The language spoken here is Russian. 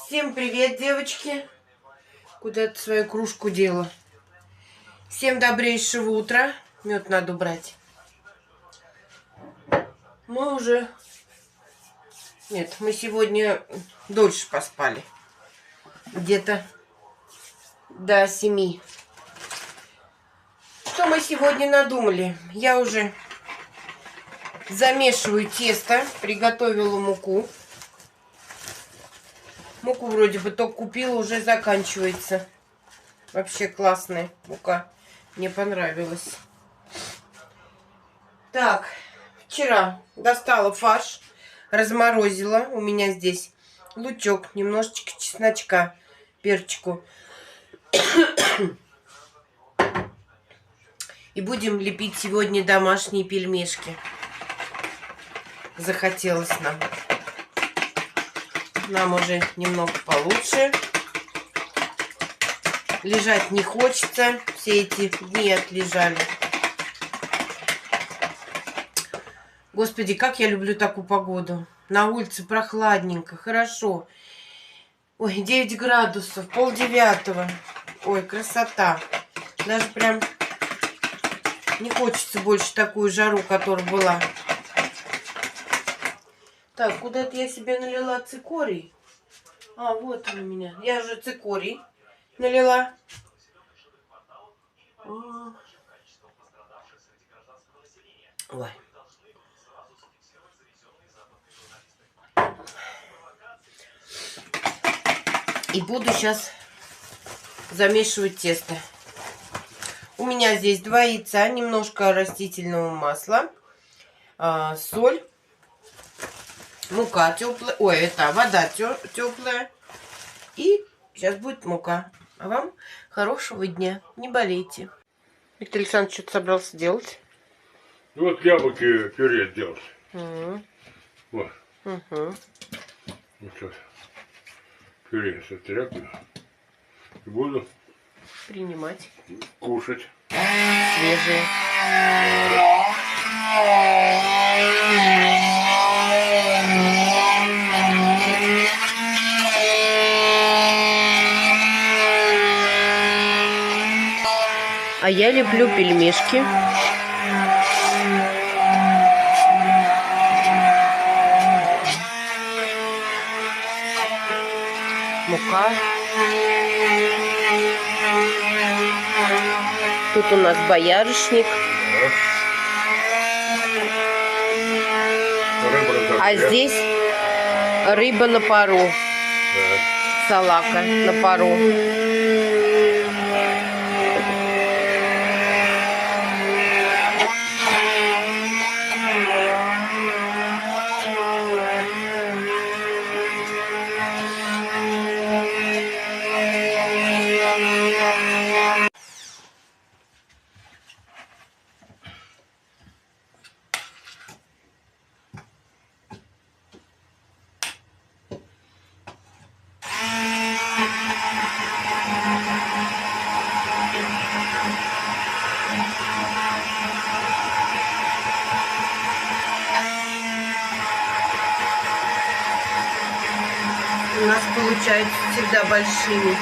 Всем привет, девочки. Куда ты свою кружку дела? Всем добрейшего утра. Мед надо убрать. Мы уже... Нет, мы сегодня дольше поспали. Где-то до 7. Что мы сегодня надумали? Я уже замешиваю тесто. Приготовила муку. Муку вроде бы только купила, уже заканчивается. Вообще классная мука. Мне понравилась. Так, вчера достала фарш, разморозила. У меня здесь лучок, немножечко чесночка, перчику. И будем лепить сегодня домашние пельмешки. Захотелось нам. Нам уже немного получше. Лежать не хочется. Все эти дни отлежали. Господи, как я люблю такую погоду. На улице прохладненько, хорошо. Ой, 9 градусов, 8:30. Ой, красота. Даже прям не хочется больше такую жару, которая была. Так, куда-то я себе налила цикорий. А, вот он у меня. Я же цикорий налила. Ой. И буду сейчас замешивать тесто. У меня здесь 2 яйца, немножко растительного масла, соль, мука теплая, ой, это вода теплая. И сейчас будет мука. А вам хорошего дня, не болейте. Виктор Александрович что-то собрался делать. Вот яблоки пюре делать. Вот. Вот сейчас пюре сотряпаю. И буду Принимать. кушать. Свежие. А я люблю пельмешки. Мука. Тут у нас боярышник. А здесь рыба на пару. Салака на пару. У нас получается всегда большими.